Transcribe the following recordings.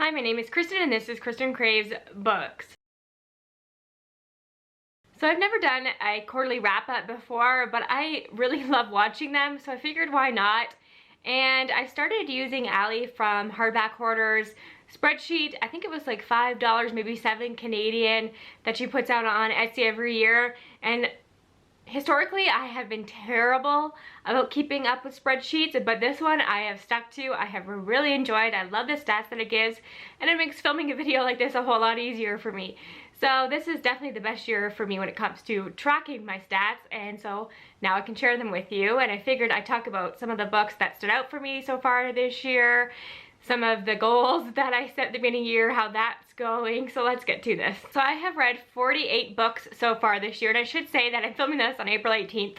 Hi, my name is Kristen and this is Kristen Craves Books. So I've never done a quarterly wrap-up before, but I really love watching them, so I figured why not. And I started using Allie from Hardback Hoarders Spreadsheet. I think it was like $5, maybe $7 Canadian, that she puts out on Etsy every year. And historically, I have been terrible about keeping up with spreadsheets, but this one I have stuck to. I have really enjoyed. I love the stats that it gives, and it makes filming a video like this a whole lot easier for me. So this is definitely the best year for me when it comes to tracking my stats, and so now I can share them with you. And I figured I'd talk about some of the books that stood out for me so far this year, some of the goals that I set at the beginning of the year, how that's going. So let's get to this. So I have read 48 books so far this year, and I should say that I'm filming this on April 18th.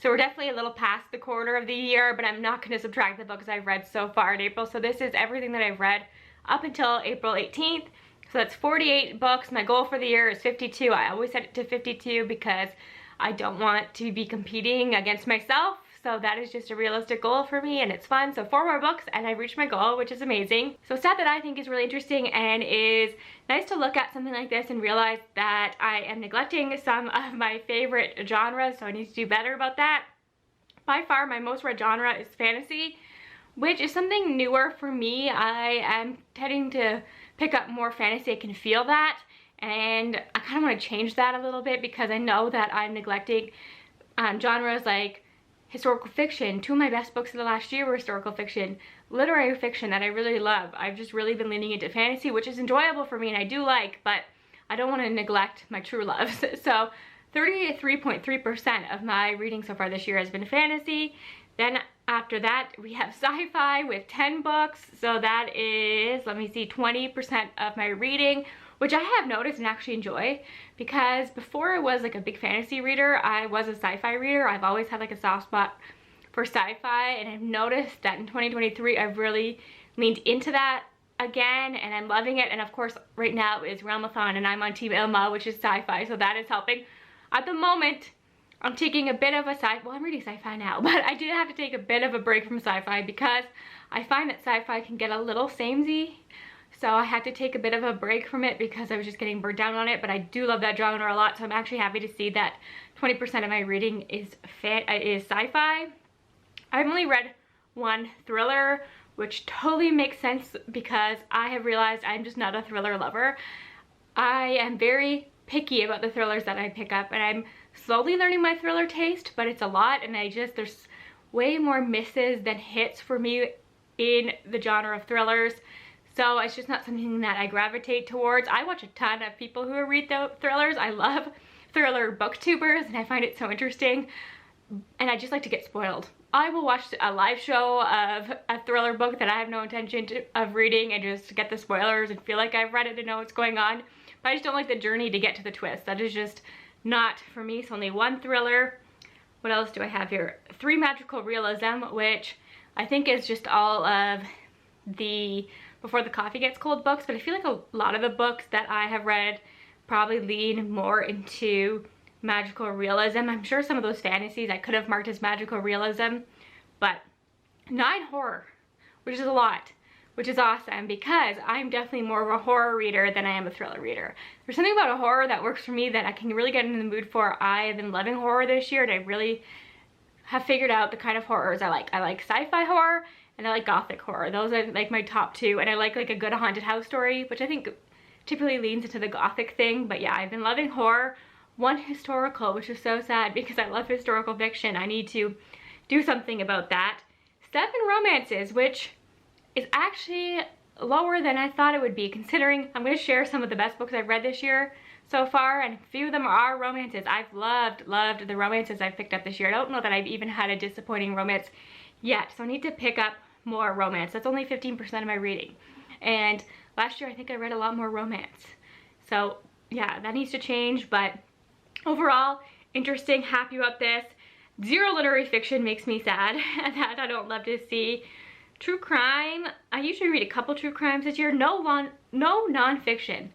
So we're definitely a little past the quarter of the year, but I'm not going to subtract the books I've read so far in April. So this is everything that I've read up until April 18th. So that's 48 books. My goal for the year is 52. I always set it to 52 because I don't want to be competing against myself. So that is just a realistic goal for me, and it's fun. So 4 more books and I've reached my goal, which is amazing. So a stat that I think is really interesting and is nice to look at something like this and realize that I am neglecting some of my favorite genres, so I need to do better about that. By far my most read genre is fantasy, which is something newer for me. I am tending to pick up more fantasy. I can feel that, and I kind of want to change that a little bit because I know that I'm neglecting genres like historical fiction. 2 of my best books of the last year were historical fiction, literary fiction that I really love. I've just really been leaning into fantasy, which is enjoyable for me and I do like, but I don't want to neglect my true loves. So 33.3% of my reading so far this year has been fantasy. Then after that we have sci-fi with 10 books, so that is, let me see, 20% of my reading, which I have noticed and actually enjoy, because before I was like a big fantasy reader, I was a sci-fi reader. I've always had like a soft spot for sci-fi, and I've noticed that in 2023 I've really leaned into that again, and I'm loving it. And of course right now is Realmathon and I'm on Team Ilma, which is sci-fi, so that is helping. At the moment I'm taking a bit of a I'm reading sci-fi now, but I did have to take a bit of a break from sci-fi because I find that sci-fi can get a little samey. So I had to take a bit of a break from it because I was just getting burnt down on it, but I do love that genre a lot, so I'm actually happy to see that 20% of my reading is sci-fi. I've only read 1 thriller, which totally makes sense because I have realized I'm just not a thriller lover. I am very picky about the thrillers that I pick up, and I'm slowly learning my thriller taste, but it's a lot, and there's way more misses than hits for me in the genre of thrillers. So it's just not something that I gravitate towards. I watch a ton of people who read thrillers. I love thriller booktubers and I find it so interesting, and I just like to get spoiled. I will watch a live show of a thriller book that I have no intention of reading and just get the spoilers and feel like I've read it and know what's going on. But I just don't like the journey to get to the twist. That is just not for me. So only 1 thriller. What else do I have here? 3 magical realism, which I think is just all of the Before the Coffee Gets Cold books, but I feel like a lot of the books that I have read probably lean more into magical realism. I'm sure some of those fantasies I could have marked as magical realism, but 9 horror, which is a lot, which is awesome because I'm definitely more of a horror reader than I am a thriller reader. There's something about a horror that works for me that I can really get in the mood for. I have been loving horror this year, and I really have figured out the kind of horrors I like. I like sci-fi horror and I like gothic horror. Those are like my top 2, and I like a good haunted house story, which I think typically leans into the gothic thing. But yeah, I've been loving horror. 1 historical, which is so sad because I love historical fiction. I need to do something about that. 7 romances, which is actually lower than I thought it would be, considering I'm going to share some of the best books I've read this year so far, and a few of them are romances. I've loved the romances I've picked up this year. I don't know that I've even had a disappointing romance yet, so I need to pick up more romance. That's only 15% of my reading, and last year I think I read a lot more romance. So yeah, that needs to change, but overall interesting, happy about this. 0 literary fiction makes me sad. That I don't love to see. True crime, I usually read a couple true crimes this year. No nonfiction.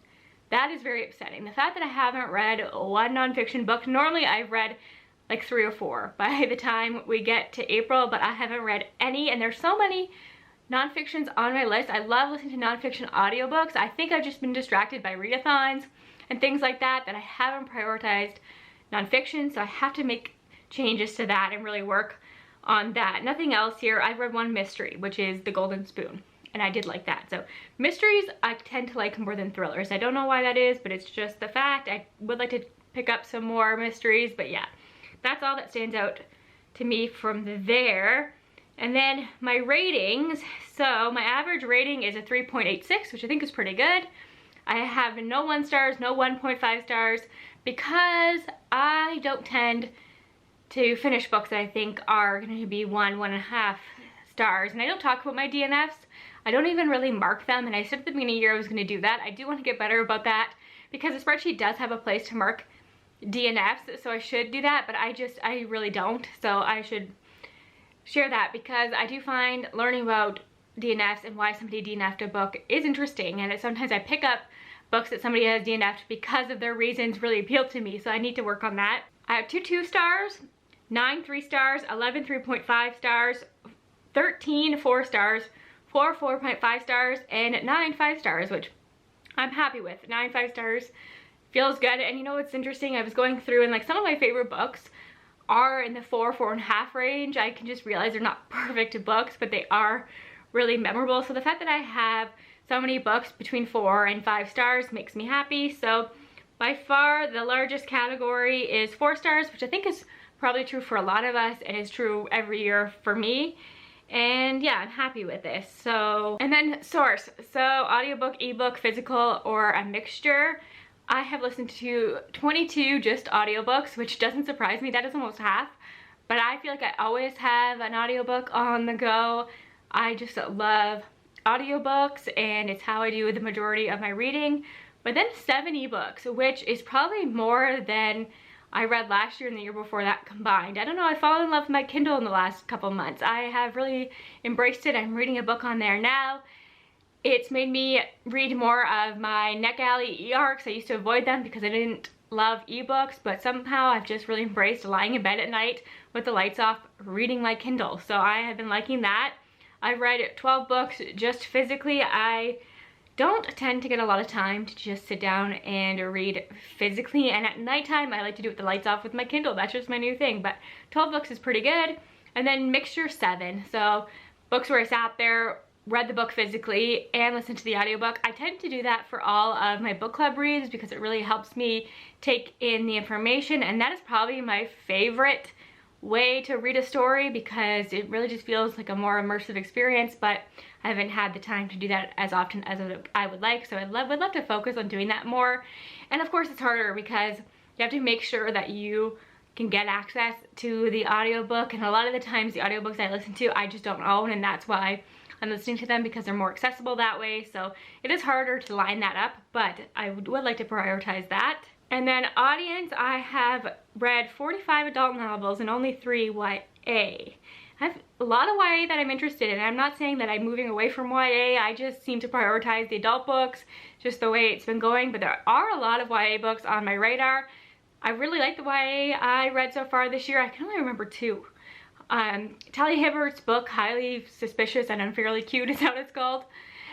That is very upsetting. The fact that I haven't read 1 nonfiction book. Normally I've read like 3 or 4 by the time we get to April, but I haven't read any, and there's so many nonfiction's on my list. I love listening to nonfiction audiobooks. I think I've just been distracted by readathons and things like that I haven't prioritized nonfiction, so I have to make changes to that and really work on that. Nothing else here. I've read one mystery, which is The Golden Spoon, and I did like that. So mysteries I tend to like more than thrillers. I don't know why that is, but it's just the fact. I would like to pick up some more mysteries, but yeah, that's all that stands out to me from there. And then my ratings. So my average rating is a 3.86, which I think is pretty good. I have no 1 stars, no 1.5 stars, because I don't tend to finish books that I think are going to be 1.5 stars. And I don't talk about my DNFs. I don't even really mark them, and I said at the beginning of the year I was going to do that. I do want to get better about that, because the spreadsheet does have a place to mark DNFs, so I should do that, but I really don't. So I should share that, because I do find learning about DNFs and why somebody DNF'd a book is interesting, and sometimes I pick up books that somebody has DNF'd because of their reasons really appeal to me, so I need to work on that. I have 2 2 stars, 9 3 stars, 11 3.5 stars, 13 4 stars, 4 4.5 stars, and 9 5 stars, which I'm happy with. 9 5 stars feels good. And you know what's interesting? I was going through, and like some of my favorite books are in the 4 4.5 range. I can just realize they're not perfect books, but they are really memorable. So the fact that I have so many books between 4 and 5 stars makes me happy. So by far the largest category is 4 stars, which I think is probably true for a lot of us and is true every year for me. And yeah, I'm happy with this. So, and then source. So audiobook, ebook, physical, or a mixture. I have listened to 22 just audiobooks, which doesn't surprise me. That is almost half. But I feel like I always have an audiobook on the go. I just love audiobooks, and it's how I do the majority of my reading. But then 7 ebooks, which is probably more than I read last year and the year before that combined. I don't know, I fallen in love with my Kindle in the last couple months. I have really embraced it. I'm reading a book on there now. It's made me read more of my NetGalley e-arcs. I used to avoid them because I didn't love ebooks, but somehow I've just really embraced lying in bed at night with the lights off, reading my Kindle. So I have been liking that. I've read 12 books just physically. I don't tend to get a lot of time to just sit down and read physically, and at nighttime I like to do it with the lights off with my Kindle. That's just my new thing. But 12 books is pretty good. And then mixture 7. So books where I sat there, read the book physically, and listened to the audiobook. I tend to do that for all of my book club reads because it really helps me take in the information, and that is probably my favorite way to read a story because it really just feels like a more immersive experience, but I haven't had the time to do that as often as I would like, so I would love to focus on doing that more. And of course it's harder because you have to make sure that you can get access to the audiobook, and a lot of the times the audiobooks I listen to I just don't own, and that's why I'm listening to them, because they're more accessible that way. So it is harder to line that up, but I would like to prioritize that. And then audience, I have read 45 adult novels and only 3 YA. I have a lot of YA that I'm interested in. I'm not saying that I'm moving away from YA. I just seem to prioritize the adult books, just the way it's been going. But there are a lot of YA books on my radar. I really like the YA I read so far this year. I can only remember 2. Talia Hibbert's book, Highly Suspicious and Unfairly Cute, is how it's called.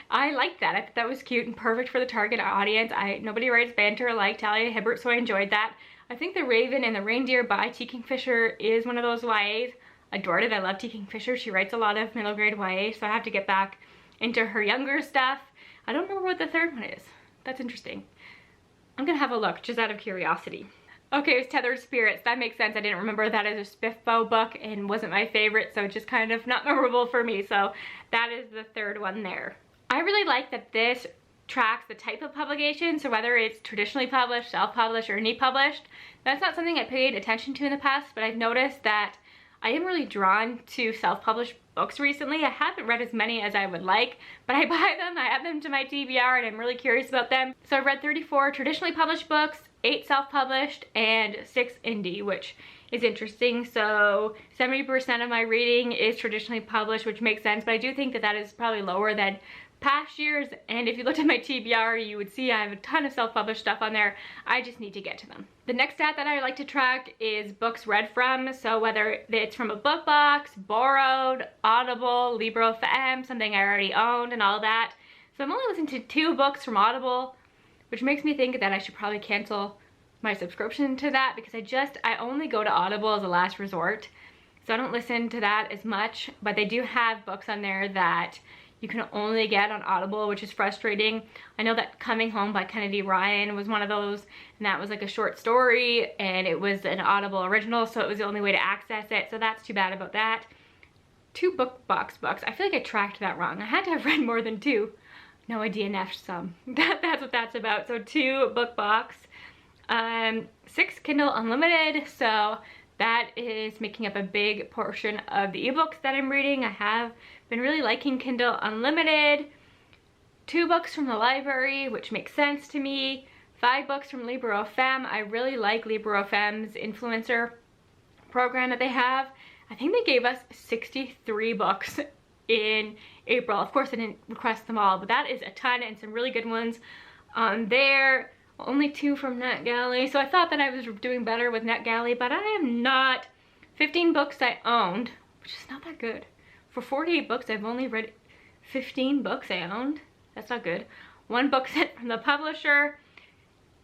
I liked that. I thought that was cute and perfect for the target audience. Nobody writes banter like Talia Hibbert, so I enjoyed that. I think The Raven and the Reindeer by T. Kingfisher is one of those YAs. Adored it. I love T. Kingfisher. She writes a lot of middle grade YA, so I have to get back into her younger stuff. I don't remember what the third one is. That's interesting. I'm gonna have a look, just out of curiosity. Okay, it was Tethered Spirits. That makes sense. I didn't remember that as a Spiffbo book and wasn't my favorite, so it's just kind of not memorable for me. So that is the third one there. I really like that this tracks the type of publication, so whether it's traditionally published, self-published, or indie published. That's not something I paid attention to in the past, but I've noticed that I am really drawn to self-published books recently. I haven't read as many as I would like, but I buy them, I add them to my TBR, and I'm really curious about them. So I've read 34 traditionally published books, 8 self-published, and 6 indie, which is interesting. So 70% of my reading is traditionally published, which makes sense, but I do think that that is probably lower than past years, and if you looked at my TBR, you would see I have a ton of self-published stuff on there. I just need to get to them. The next stat that I like to track is books read from, so whether it's from a book box, borrowed, Audible, Libro FM, something I already owned, and all that. So I'm only listening to 2 books from Audible, which makes me think that I should probably cancel my subscription to that, because I only go to Audible as a last resort. So I don't listen to that as much, but they do have books on there that you can only get on Audible, which is frustrating. I know that Coming Home by Kennedy Ryan was one of those, and that was like a short story, and it was an Audible original, so it was the only way to access it, so that's too bad about that. 2 book box books. I feel like I tracked that wrong. I had to have read more than 2. No, I DNF'd some. That's what that's about. So 2 book box. 6 Kindle Unlimited, so that is making up a big portion of the ebooks that I'm reading. I have been really liking Kindle Unlimited. 2 books from the library, which makes sense to me. 5 books from Libro FM. I really like Libro FM's influencer program that they have. I think they gave us 63 books in April. Of course, I didn't request them all, but that is a ton, and some really good ones on there. Only 2 from NetGalley, so I thought that I was doing better with NetGalley, but I am not. 15 books I owned, which is not that good. For 48 books, I've only read 15 books I owned. That's not good. 1 book sent from the publisher,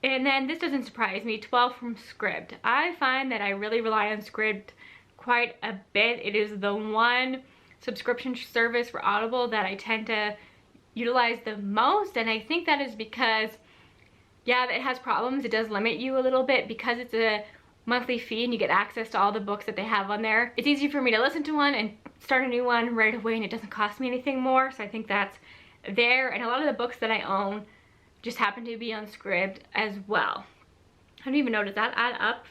and then this doesn't surprise me, 12 from Scribd. I find that I really rely on Scribd quite a bit. It is the one subscription service for Audible that I tend to utilize the most, and I think that is because, yeah, it has problems. It does limit you a little bit because it's a monthly fee and you get access to all the books that they have on there. It's easy for me to listen to one and start a new one right away, and it doesn't cost me anything more, so I think that's there. And a lot of the books that I own just happen to be on Scribd as well. I don't even know, does that add up?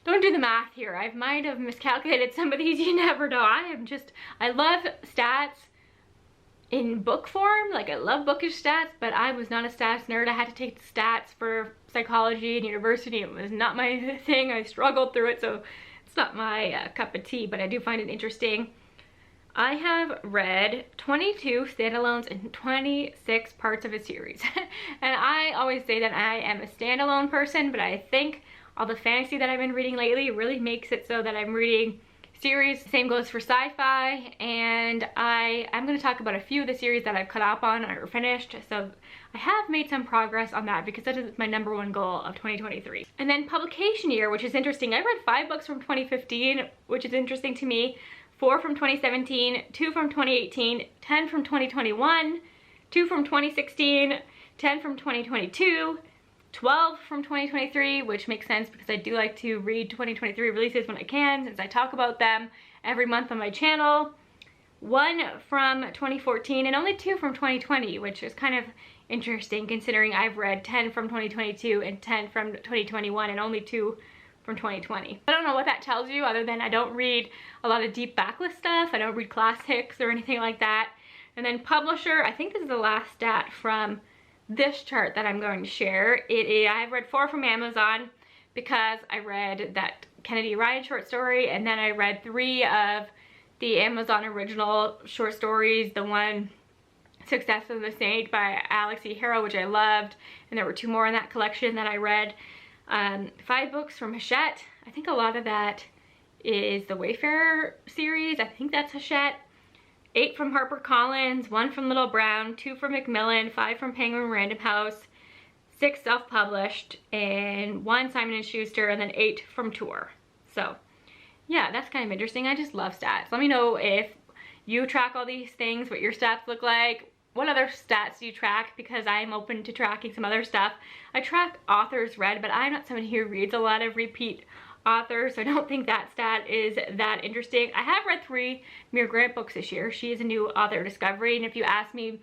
Don't do the math here. I might have miscalculated some of these. You never know. I love stats in book form. Like, I love bookish stats, but I was not a stats nerd. I had to take stats for psychology in university. It was not my thing. I struggled through it, so it's not my cup of tea, but I do find it interesting. I have read 22 standalones and 26 parts of a series. And I always say that I am a standalone person, but I think all the fantasy that I've been reading lately really makes it so that I'm reading series. Same goes for sci-fi, and I'm going to talk about a few of the series that I've caught up on or finished, so I have made some progress on that because that is my #1 goal of 2023. And then publication year, which is interesting. I read 5 books from 2015, which is interesting to me, 4 from 2017, 2 from 2018, 10 from 2021, 2 from 2016, 10 from 2022, 12 from 2023, which makes sense because I do like to read 2023 releases when I can, since I talk about them every month on my channel. 1 from 2014 and only 2 from 2020, which is kind of interesting considering I've read 10 from 2022 and 10 from 2021 and only 2 from 2020. I don't know what that tells you other than I don't read a lot of deep backlist stuff. I don't read classics or anything like that. And then publisher, I think this is the last stat from this chart that I'm going to share. I've read 4 from Amazon because I read that Kennedy Ryan short story, and then I read 3 of the Amazon original short stories, the one Success of the Saint by Alex E. Harrow, which I loved, and there were 2 more in that collection that I read. 5 books from Hachette. I think a lot of that is the Wayfarer series. I think that's Hachette. 8 from HarperCollins, 1 from Little Brown, 2 from Macmillan, 5 from Penguin Random House, 6 self-published, and 1 Simon & Schuster, and then 8 from Tor. So, yeah, that's kind of interesting. I just love stats. Let me know if you track all these things, what your stats look like. What other stats do you track? Because I'm open to tracking some other stuff. I track authors read, but I'm not someone who reads a lot of repeat authors, so I don't think that stat is that interesting. I have read 3 Mira Grant books this year. She is a new author discovery, and if you ask me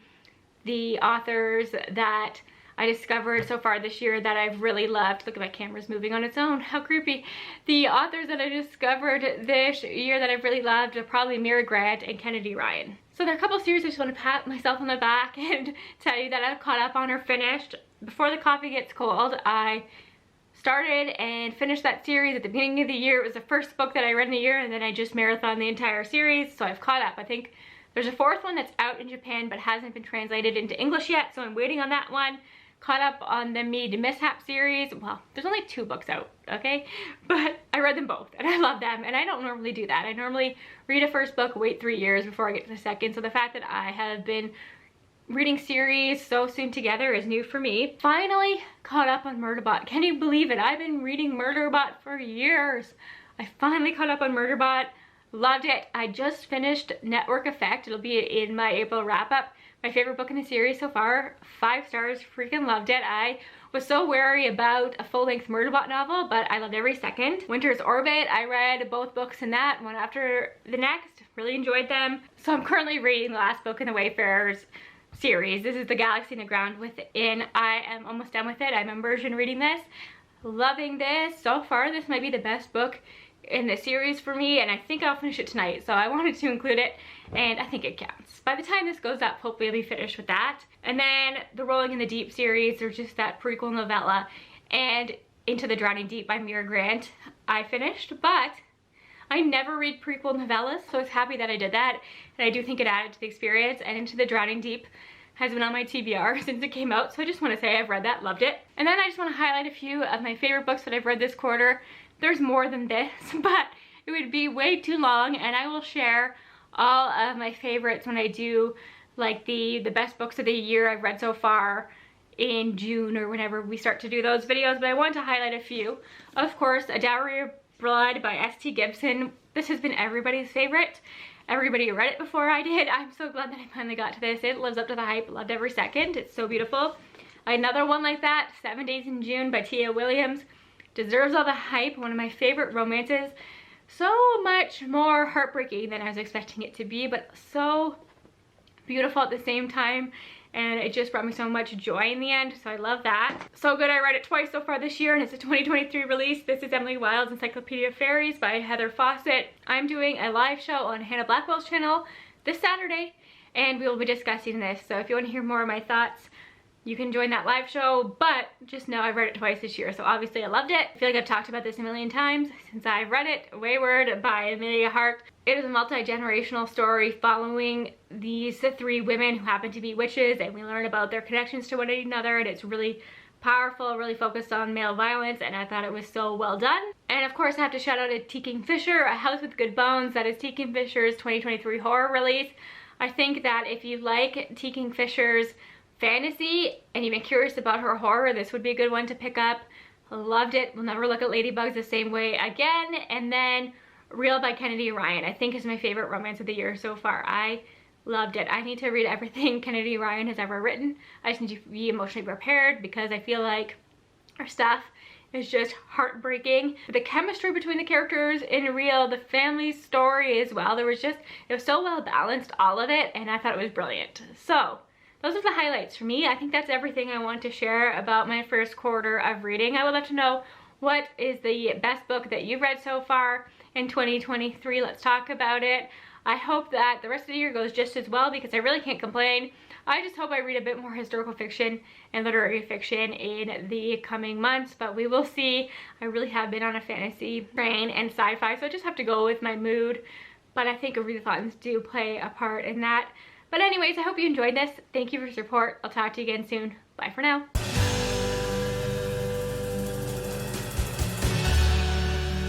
the authors that I discovered so far this year that I've really loved, look at my camera's moving on its own, how creepy. The authors that I discovered this year that I've really loved are probably Mira Grant and Kennedy Ryan. So there are a couple series I just want to pat myself on the back and tell you that I've caught up on or finished. Before the Coffee Gets Cold, I started and finished that series at the beginning of the year. It was the first book that I read in the year, and then I just marathoned the entire series, so I've caught up. I think There's a fourth one that's out in Japan but hasn't been translated into English yet, so I'm waiting on that one. Caught up on the Mead Mishap series. Well, there's only 2 books out, okay? But I read them both and I love them, and I don't normally do that. I normally read a first book, wait 3 years before I get to the second, so the fact that I have been reading series so soon together is new for me. Finally caught up on Murderbot. Can you believe it? I've been reading Murderbot for years. I finally caught up on Murderbot. Loved it. I just finished Network Effect. It'll be in my April wrap-up. My favorite book in the series so far. 5 stars. Freaking loved it. I was so wary about a full-length Murderbot novel, but I loved every second. Winter's Orbit. I read both books in that, one after the next. Really enjoyed them. So I'm currently reading the last book in the Wayfarers series. This is The Galaxy and the Ground Within. I am almost done with it. I'm immersion reading this. Loving this. So far, this might be the best book in the series for me, and I think I'll finish it tonight, so I wanted to include it, and I think it counts. By the time this goes up, hopefully I'll be finished with that. And then the Rolling in the Deep series, or just that prequel novella, and Into the Drowning Deep by Mira Grant, I finished, but I never read prequel novellas, so I was happy that I did that, and I do think it added to the experience. And Into the Drowning Deep has been on my TBR since it came out, so I just want to say I've read that, loved it. And then I just want to highlight a few of my favorite books that I've read this quarter. There's more than this, but it would be way too long, and I will share all of my favorites when I do like the best books of the year I've read so far in June or whenever we start to do those videos. But I want to highlight a few. Of course, A Dowry of Blood by S.T. Gibson. This has been everybody's favorite. Everybody read it before I did. I'm so glad that I finally got to this. It lives up to the hype. Loved every second. It's so beautiful. Another one like that, 7 Days in June by Tia Williams. Deserves all the hype. One of my favorite romances. So much more heartbreaking than I was expecting it to be, but so beautiful at the same time. And it just brought me so much joy in the end, so I love that. So good, I read it twice so far this year, and it's a 2023 release. This is Emily Wilde's Encyclopedia of Fairies by Heather Fawcett. I'm doing a live show on Hannah Blackwell's channel this Saturday, and we will be discussing this. So if you want to hear more of my thoughts, you can join that live show, but just know I've read it twice this year, so obviously I loved it. I feel like I've talked about this a million times since I've read it. Wayward by Amelia Hart. It is a multi-generational story following these 3 women who happen to be witches, and we learn about their connections to one another, and it's really powerful, really focused on male violence, and I thought it was so well done. And of course I have to shout out to T. Kingfisher, A House with Good Bones. That is T. Kingfisher's 2023 horror release. I think that if you like T. Kingfisher's fantasy and you've been curious about her horror, this would be a good one to pick up. Loved it. Will never look at ladybugs the same way again. And then Real by Kennedy Ryan, I think is my favorite romance of the year so far. I loved it. I need to read everything Kennedy Ryan has ever written. I just need to be emotionally prepared because I feel like her stuff is just heartbreaking. The chemistry between the characters in Real, the family story as well, it was so well balanced, all of it, and I thought it was brilliant. So those are the highlights for me. I think that's everything I want to share about my first quarter of reading. I would love to know what is the best book that you've read so far in 2023. Let's talk about it. I hope that the rest of the year goes just as well because I really can't complain. I just hope I read a bit more historical fiction and literary fiction in the coming months, but we will see. I really have been on a fantasy train and sci-fi, so I just have to go with my mood. But I think readathons do play a part in that. But anyways, I hope you enjoyed this. Thank you for your support. I'll talk to you again soon. Bye for now.